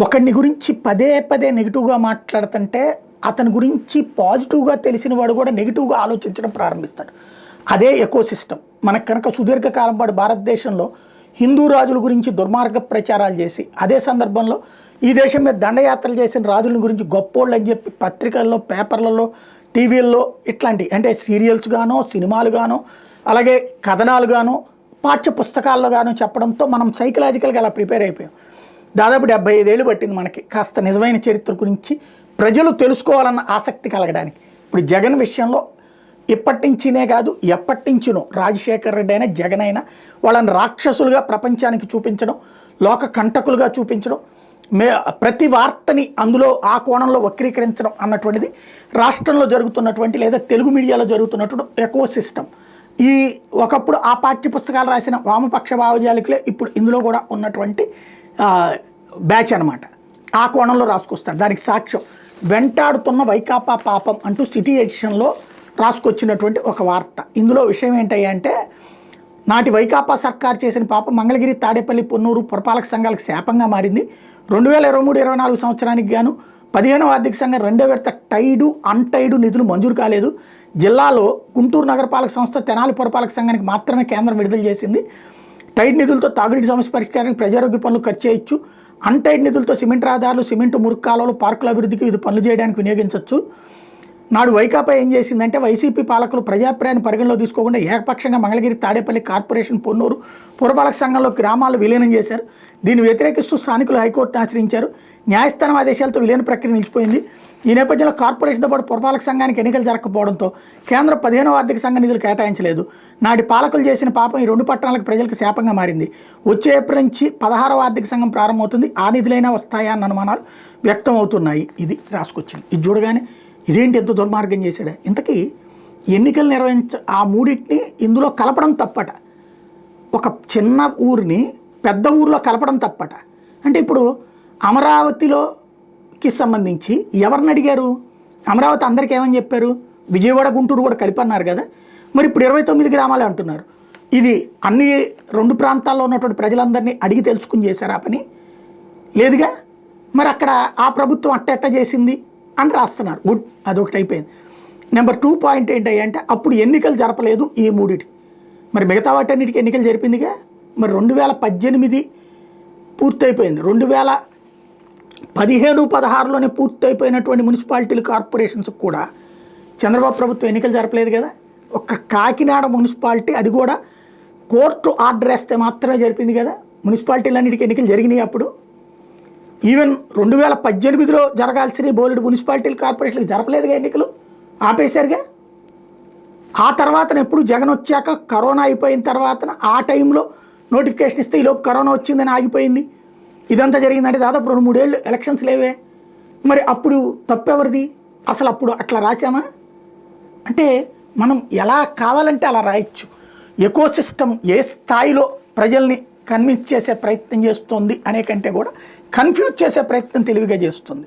ఒకడిని గురించి పదే పదే నెగిటివ్గా మాట్లాడుతుంటే అతని గురించి పాజిటివ్గా తెలిసిన వాడు కూడా నెగిటివ్గా ఆలోచించడం ప్రారంభిస్తాడు. అదే ఎకో సిస్టమ్. మనకు కనుక సుదీర్ఘకాలం పాటు భారతదేశంలో హిందూ రాజుల గురించి దుర్మార్గ ప్రచారాలు చేసి అదే సందర్భంలో ఈ దేశం మీద దండయాత్రలు చేసిన రాజుల గురించి గొప్పోళ్ళు అని చెప్పి పత్రికల్లో, పేపర్లలో, టీవీల్లో ఇట్లాంటి అంటే సీరియల్స్ గానో, సినిమాలు గానో, అలాగే కథనాలు గానో, పాఠ్య పుస్తకాల్లో గానో చెప్పడంతో మనం సైకలాజికల్గా అలా ప్రిపేర్ అయిపోయాం. దాదాపు 75 ఏళ్ళు పట్టింది మనకి కాస్త నిజమైన చరిత్ర గురించి ప్రజలు తెలుసుకోవాలన్న ఆసక్తి కలగడానికి. ఇప్పుడు జగన్ విషయంలో ఇప్పటి నుంచినే కాదు ఎప్పటి నుంచినో రాజశేఖర రెడ్డి అయినా జగన్ అయినా వాళ్ళని రాక్షసులుగా ప్రపంచానికి చూపించడం, లోక కంటకులుగా చూపించడం, ప్రతి వార్తని అందులో ఆ కోణంలో వక్రీకరించడం అన్నటువంటిది రాష్ట్రంలో జరుగుతున్నటువంటి లేదా తెలుగు మీడియాలో జరుగుతున్నటువంటి ఎకో సిస్టమ్. ఈ ఒకప్పుడు ఆ పాఠ్య పుస్తకాలు రాసిన వామపక్ష భావజాలికులే ఇప్పుడు ఇందులో కూడా ఉన్నటువంటి బ్యాచ్ అనమాట. ఆ కోణంలో రాసుకొస్తారు. దానికి సాక్ష్యం వెంటాడుతున్న వైకాపా పాపం అంటూ సిటీ ఎడిషన్లో రాసుకొచ్చినటువంటి ఒక వార్త. ఇందులో విషయం ఏంటంటే నాటి వైకాపా సర్కార్ చేసిన పాపం మంగళగిరి, తాడేపల్లి, పొన్నూరు పురపాలక సంఘాలకు శాపంగా మారింది. 2023-24 సంవత్సరానికి గాను 15వ ఆర్థిక సంఘం 2వ విడత టైడు, అన్టైడు నిధులు మంజూరు కాలేదు. జిల్లాలో గుంటూరు నగరపాలక సంస్థ, తెనాలి పురపాలక సంఘానికి మాత్రమే కేంద్రం విడుదల చేసింది. టైడ్ నిధులతో తాగునీటి సమస్య పరిష్కారానికి ప్రజారోగ్య పనులు ఖర్చు చేయొచ్చు. అన్టైడ్ నిధులతో సిమెంట్ రహదారులు, సిమెంటు మురుగు కాలువలు, పార్కుల అభివృద్ధికి ఇది పనులు చేయడానికి వినియోగించవచ్చు. నాడు వైకాపా ఏం చేసిందంటే వైసీపీ పాలకులు ప్రజాభిప్రాయాన్ని పరిగణలో తీసుకోకుండా ఏకపక్షంగా మంగళగిరి, తాడేపల్లి కార్పొరేషన్, పొన్నూరు పురపాలక సంఘంలో గ్రామాలు విలీనం చేశారు. దీన్ని వ్యతిరేకిస్తూ స్థానికులు హైకోర్టును ఆశ్రయించారు. న్యాయస్థానం ఆదేశాలతో విలీన ప్రక్రియ నిలిచిపోయింది. ఈ నేపథ్యంలో కార్పొరేషన్తో పాటు పురపాలక సంఘానికి ఎన్నికలు జరగకపోవడంతో కేంద్రం 15వ ఆర్థిక సంఘ నిధులు కేటాయించలేదు. నాటి పాలకులు చేసిన పాపం ఈ 2 పట్టణాలకు ప్రజలకు శాపంగా మారింది. వచ్చే ఏప్రిల్ నుంచి 16వ ఆర్థిక సంఘం ప్రారంభమవుతుంది. ఆ నిధులైనా వస్తాయా అన్న అనుమానాలు వ్యక్తం అవుతున్నాయి. ఇది రాసుకొచ్చింది. ఇది చూడగానే ఇదేంటి ఎంత దుర్మార్గం చేశాడా. ఇంతకీ ఎన్నికలు ఆ మూడింటిని ఇందులో కలపడం తప్పట. ఒక చిన్న ఊరిని పెద్ద ఊరిలో కలపడం తప్పట. అంటే ఇప్పుడు అమరావతిలోకి సంబంధించి ఎవరిని అడిగారు? అమరావతి అందరికీ ఏమని చెప్పారు? విజయవాడ, గుంటూరు కూడా కలిపి అన్నారు కదా. మరి ఇప్పుడు 29 గ్రామాలే అంటున్నారు. ఇది అన్ని 2 ప్రాంతాల్లో ఉన్నటువంటి ప్రజలందరినీ అడిగి తెలుసుకుని చేశారు ఆ పని? లేదుగా. మరి అక్కడ ఆ ప్రభుత్వం అట్ట చేసింది అని రాస్తున్నారు. గుడ్, అదొకటి అయిపోయింది. నెంబర్ 2 పాయింట్ ఏంటంటే అప్పుడు ఎన్నికలు జరపలేదు ఈ మూడిటి. మరి మిగతా వాటన్నిటికీ ఎన్నికలు జరిపిందిగా. మరి 2018 పూర్తయిపోయింది. 2015-16లోనే పూర్తయిపోయినటువంటి మున్సిపాలిటీలు, కార్పొరేషన్స్ కూడా చంద్రబాబు ప్రభుత్వం ఎన్నికలు జరపలేదు కదా. ఒక్క కాకినాడ మున్సిపాలిటీ, అది కూడా కోర్టు ఆర్డర్ వేస్తే మాత్రమే జరిపింది కదా. మున్సిపాలిటీలన్నిటికీ ఎన్నికలు జరిగినాయి అప్పుడు. ఈవెన్ 2018లో జరగాల్సిన బోలెడు మున్సిపాలిటీలు, కార్పొరేషన్లకు జరపలేదుగా ఎన్నికలు, ఆపేశారుగా. ఆ తర్వాత ఎప్పుడు జగన్ వచ్చాక కరోనా అయిపోయిన తర్వాత ఆ టైంలో నోటిఫికేషన్ ఇస్తే ఈలోపు కరోనా వచ్చిందని ఆగిపోయింది. ఇదంతా జరిగిందంటే దాదాపు 2-3 ఏళ్ళు ఎలక్షన్స్ లేవే. మరి అప్పుడు తప్పెవరిది? అసలు అప్పుడు అట్లా రాసామా? అంటే మనం ఎలా కావాలంటే అలా రాయొచ్చు. ఎకో సిస్టమ్ ఏ స్థాయిలో ప్రజల్ని కన్విన్స్ చేసే ప్రయత్నం చేస్తుంది అనే కంటే కూడా కన్ఫ్యూజ్ చేసే ప్రయత్నం తెలివిగా చేస్తుంది.